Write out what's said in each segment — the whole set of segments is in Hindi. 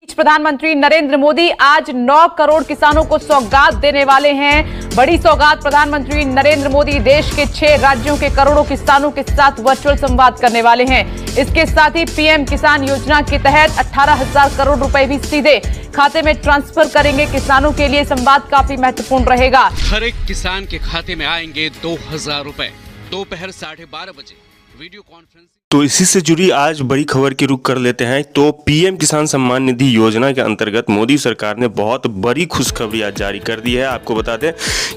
प्रधानमंत्री नरेंद्र मोदी आज 9 करोड़ किसानों को सौगात देने वाले हैं। बड़ी सौगात प्रधानमंत्री नरेंद्र मोदी देश के 6 राज्यों के करोड़ों किसानों के साथ वर्चुअल संवाद करने वाले हैं। इसके साथ ही पीएम किसान योजना के तहत 18,000 करोड़ रुपए भी सीधे खाते में ट्रांसफर करेंगे। किसानों के लिए संवाद काफी महत्वपूर्ण रहेगा। हर एक किसान के खाते में आएंगे 2,000 रुपए। दोपहर 12:30 बजे वीडियो कॉन्फ्रेंसिंग। तो इसी से जुड़ी आज बड़ी खबर की रुख कर लेते हैं। तो पीएम किसान सम्मान निधि योजना के अंतर्गत मोदी सरकार ने बहुत बड़ी खुशखबरी आज जारी कर दी है। आपको बता दें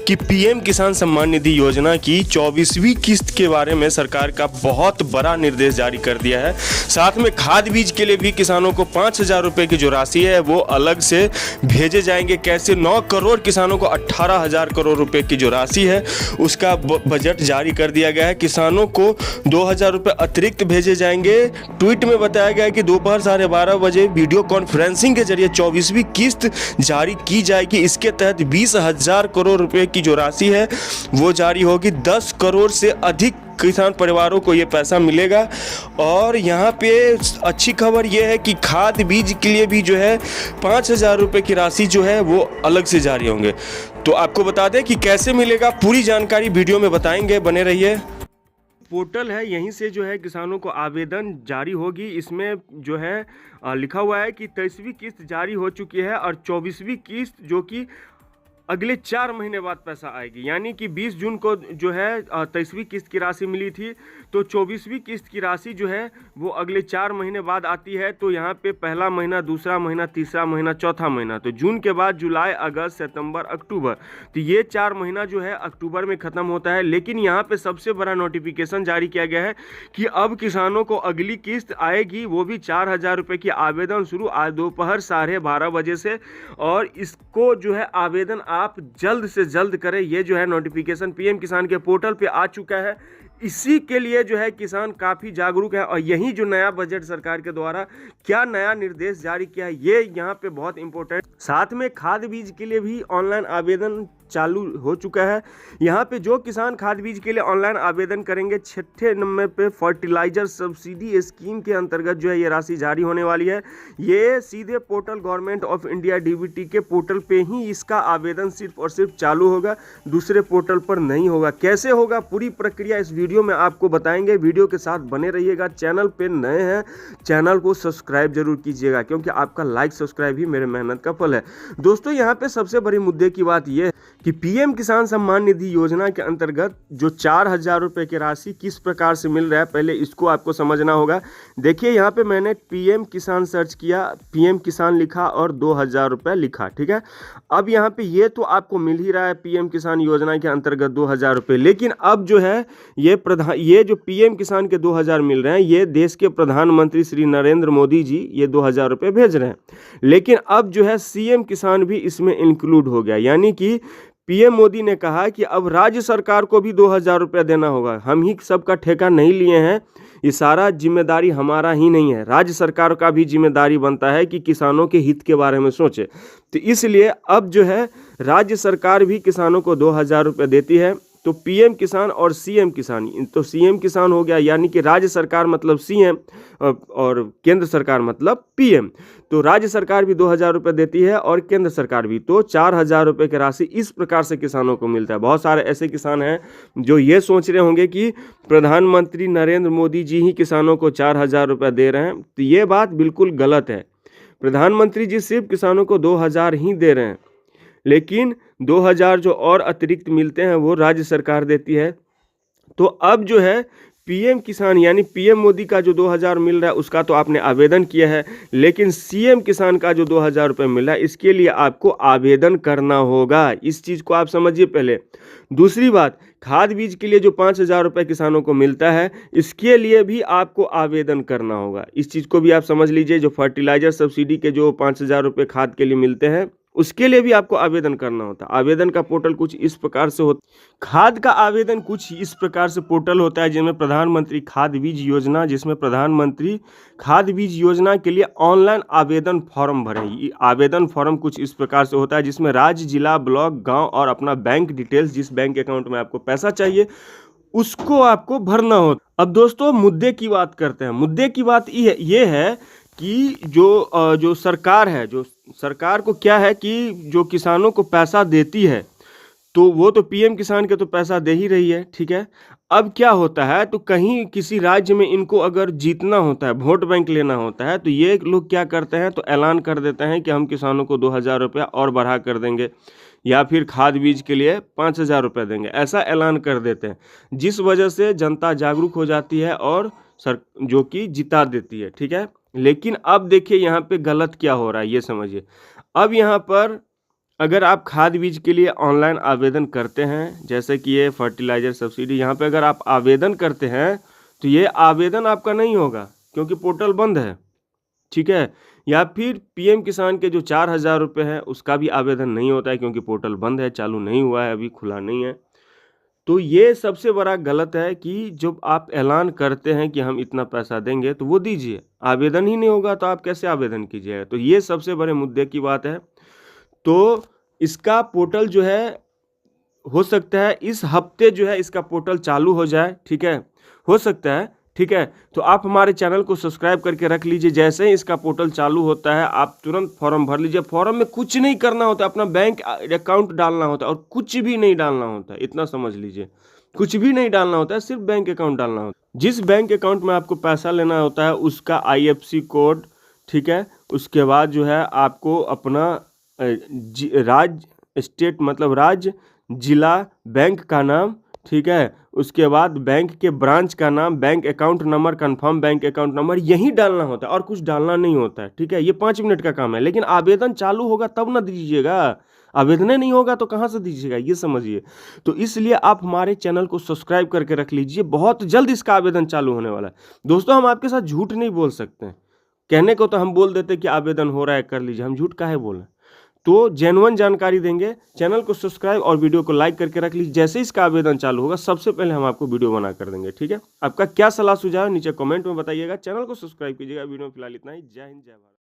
कि पीएम किसान सम्मान निधि योजना की 24वीं किस्त के बारे में सरकार का बहुत बड़ा निर्देश जारी कर दिया है। साथ में खाद बीज के लिए भी किसानों को 5,000 रुपये की जो राशि है वो अलग से भेजे जाएंगे। कैसे 9 करोड़ किसानों को 18,000 करोड़ रुपये की जो राशि है उसका बजट जारी कर दिया गया है। किसानों को 2,000 रुपये अतिरिक्त भेजे जाएंगे। ट्वीट में बताया गया है कि दोपहर 12:30 बजे वीडियो कॉन्फ्रेंसिंग के जरिए 24वीं किस्त जारी की जाएगी। इसके तहत 20,000 करोड़ रुपए की जो राशि है वो जारी होगी। 10 करोड़ से अधिक किसान परिवारों को ये पैसा मिलेगा। और यहाँ पे अच्छी खबर ये है कि खाद बीज के लिए भी जो है 5,000 रुपये की राशि जो है वो अलग से जारी होंगे। तो आपको बता दें कि कैसे मिलेगा, पूरी जानकारी वीडियो में बताएंगे, बने रहिए। पोर्टल है, यहीं से जो है किसानों को आवेदन जारी होगी। इसमें जो है लिखा हुआ है कि 23वीं किस्त जारी हो चुकी है और 24वीं किस्त जो कि अगले 4 महीने बाद पैसा आएगी। यानी कि 20 जून को जो है 23वीं किस्त की राशि मिली थी, तो 24वीं किस्त की राशि जो है वो अगले 4 महीने बाद आती है। तो यहाँ पे पहला महीना, दूसरा महीना, तीसरा महीना, चौथा महीना, तो जून के बाद जुलाई, अगस्त, सितंबर, अक्टूबर, तो ये 4 महीना जो है अक्टूबर में ख़त्म होता है। लेकिन यहाँ पे सबसे बड़ा नोटिफिकेशन जारी किया गया है कि अब किसानों को अगली किस्त आएगी, वो भी 4,000 रुपये की। आवेदन शुरू आज दोपहर 12:30 बजे से, और इसको जो है आवेदन आप जल्द से जल्द करें। ये जो है नोटिफिकेशन पीएम किसान के पोर्टल पे आ चुका है। इसी के लिए जो है किसान काफ़ी जागरूक है। और यही जो नया बजट सरकार के द्वारा क्या नया निर्देश जारी किया है ये यहाँ पे बहुत इंपॉर्टेंट। साथ में खाद बीज के लिए भी ऑनलाइन आवेदन चालू हो चुका है। यहाँ पे जो किसान खाद बीज के लिए ऑनलाइन आवेदन करेंगे 6 नंबर पे फर्टिलाइजर सब्सिडी स्कीम के अंतर्गत जो है ये राशि जारी होने वाली है। ये सीधे portal government of India DBT के पोर्टल पे ही इसका आवेदन सिर्फ और सिर्फ चालू होगा, दूसरे पोर्टल पर नहीं होगा। कैसे होगा पूरी प्रक्रिया इस वीडियो में आपको बताएंगे। वीडियो के साथ बने रहिएगा। चैनल पे नए हैं, चैनल को सब्सक्राइब जरूर कीजिएगा, क्योंकि आपका लाइक सब्सक्राइब ही मेरे मेहनत का फल है। दोस्तों यहाँ पे सबसे बड़ी मुद्दे की बात यह है कि पीएम किसान सम्मान निधि योजना के अंतर्गत जो 4,000 रुपये की राशि किस प्रकार से मिल रहा है, पहले इसको आपको समझना होगा। देखिए यहाँ पे मैंने पीएम किसान सर्च किया, पीएम किसान लिखा और 2,000 रुपये लिखा, ठीक है। अब यहाँ पे ये तो आपको मिल ही रहा है पीएम किसान योजना के अंतर्गत 2,000 रुपये। लेकिन अब जो है ये जो पीएम किसान के 2,000 मिल रहे हैं, ये देश के प्रधानमंत्री श्री नरेंद्र मोदी जी ये 2,000 रुपये भेज रहे हैं। लेकिन अब जो है सीएम किसान भी इसमें इंक्लूड हो गया। यानी कि पीएम मोदी ने कहा कि अब राज्य सरकार को भी 2,000 रुपया देना होगा। हम ही सबका ठेका नहीं लिए हैं, ये सारा जिम्मेदारी हमारा ही नहीं है, राज्य सरकार का भी जिम्मेदारी बनता है कि किसानों के हित के बारे में सोचे। तो इसलिए अब जो है राज्य सरकार भी किसानों को 2,000 रुपये देती है। तो पीएम किसान और सीएम किसान, तो सीएम किसान हो गया यानी कि राज्य सरकार मतलब सीएम और केंद्र सरकार मतलब पीएम। तो राज्य सरकार भी 2,000 रुपये देती है और केंद्र सरकार भी, तो 4,000 रुपये की राशि इस प्रकार से किसानों को मिलता है। बहुत सारे ऐसे किसान हैं जो ये सोच रहे होंगे कि प्रधानमंत्री नरेंद्र मोदी जी ही किसानों को 4,000 रुपये दे रहे हैं, तो ये बात बिल्कुल गलत है। प्रधानमंत्री जी सिर्फ किसानों को 2,000 ही दे रहे हैं, लेकिन 2,000 जो और अतिरिक्त मिलते हैं वो राज्य सरकार देती है। तो अब जो है पीएम किसान यानी पीएम मोदी का जो 2,000 मिल रहा है उसका तो आपने आवेदन किया है, लेकिन सीएम किसान का जो 2,000 रुपये मिल रहा है इसके लिए आपको आवेदन करना होगा। इस चीज़ को आप समझिए पहले। दूसरी बात, खाद बीज के लिए जो 5,000 रुपये किसानों को मिलता है इसके लिए भी आपको आवेदन करना होगा। इस चीज़ को भी आप समझ लीजिए। जो फर्टिलाइजर सब्सिडी के जो 5,000 रुपये खाद के लिए मिलते हैं उसके लिए भी आपको आवेदन करना होता है। आवेदन का पोर्टल कुछ इस प्रकार से होता है। खाद का आवेदन कुछ इस प्रकार से पोर्टल होता है जिसमें प्रधानमंत्री खाद बीज योजना, जिसमें प्रधानमंत्री खाद बीज योजना के लिए ऑनलाइन आवेदन फॉर्म भरें। ये आवेदन फॉर्म कुछ इस प्रकार से होता है जिसमें राज्य, जिला, ब्लॉक, गांव और अपना बैंक डिटेल्स, जिस बैंक अकाउंट में आपको पैसा चाहिए उसको आपको भरना हो। अब दोस्तों मुद्दे की बात करते हैं। मुद्दे की बात ये है कि जो सरकार है, जो सरकार को क्या है कि जो किसानों को पैसा देती है तो वो तो पीएम किसान के तो पैसा दे ही रही है, ठीक है। अब क्या होता है, तो कहीं किसी राज्य में इनको अगर जीतना होता है, वोट बैंक लेना होता है, तो ये लोग क्या करते हैं, तो ऐलान कर देते हैं कि हम किसानों को 2,000 रुपया और बढ़ा कर देंगे, या फिर खाद बीज के लिए 5,000 रुपये देंगे, ऐसा ऐलान कर देते हैं, जिस वजह से जनता जागरूक हो जाती है और जो कि जिता देती है, ठीक है। लेकिन अब देखिए यहाँ पे गलत क्या हो रहा है, ये समझिए। अब यहाँ पर अगर आप खाद बीज के लिए ऑनलाइन आवेदन करते हैं, जैसे कि ये फर्टिलाइज़र सब्सिडी, यहाँ पे अगर आप आवेदन करते हैं तो ये आवेदन आपका नहीं होगा क्योंकि पोर्टल बंद है, ठीक है। या फिर पीएम किसान के जो 4,000 रुपये हैं उसका भी आवेदन नहीं होता है क्योंकि पोर्टल बंद है, चालू नहीं हुआ है, अभी खुला नहीं है। तो ये सबसे बड़ा गलत है कि जब आप ऐलान करते हैं कि हम इतना पैसा देंगे तो वो दीजिए, आवेदन ही नहीं होगा तो आप कैसे आवेदन कीजिएगा। तो ये सबसे बड़े मुद्दे की बात है। तो इसका पोर्टल जो है, हो सकता है इस हफ्ते जो है इसका पोर्टल चालू हो जाए, ठीक है, हो सकता है, ठीक है। तो आप हमारे चैनल को सब्सक्राइब करके रख लीजिए, जैसे ही इसका पोर्टल चालू होता है आप तुरंत फॉर्म भर लीजिए। फॉर्म में कुछ नहीं करना होता, अपना बैंक अकाउंट डालना होता है और कुछ भी नहीं डालना होता है, इतना समझ लीजिए। कुछ भी नहीं डालना होता है, सिर्फ बैंक अकाउंट डालना होता है। जिस बैंक अकाउंट में आपको पैसा लेना होता है उसका IFSC कोड, ठीक है। उसके बाद जो है आपको अपना राज्य, स्टेट मतलब राज्य, जिला, बैंक का नाम, ठीक है। उसके बाद बैंक के ब्रांच का नाम, bank account number, confirm bank account number, यही डालना होता है और कुछ डालना नहीं होता है, ठीक है। ये 5 मिनट का काम है। लेकिन आवेदन चालू होगा तब ना दीजिएगा, आवेदन नहीं होगा तो कहाँ से दीजिएगा, ये समझिए। तो इसलिए आप हमारे चैनल को सब्सक्राइब करके रख लीजिए, बहुत जल्द इसका आवेदन चालू होने वाला है। दोस्तों, हम आपके साथ झूठ नहीं बोल सकते हैं, कहने को तो हम बोल देते कि आवेदन हो रहा है कर लीजिए, हम झूठ काहे बोलें। तो जेन्युइन जानकारी देंगे। चैनल को सब्सक्राइब और वीडियो को लाइक करके रख लीजिए, जैसे इसका आवेदन चालू होगा सबसे पहले हम आपको वीडियो बना कर देंगे, ठीक है। आपका क्या सलाह सुझाव नीचे कमेंट में बताइएगा, चैनल को सब्सक्राइब कीजिएगा। वीडियो में फिलहाल इतना ही। जय हिंद, जय भारत।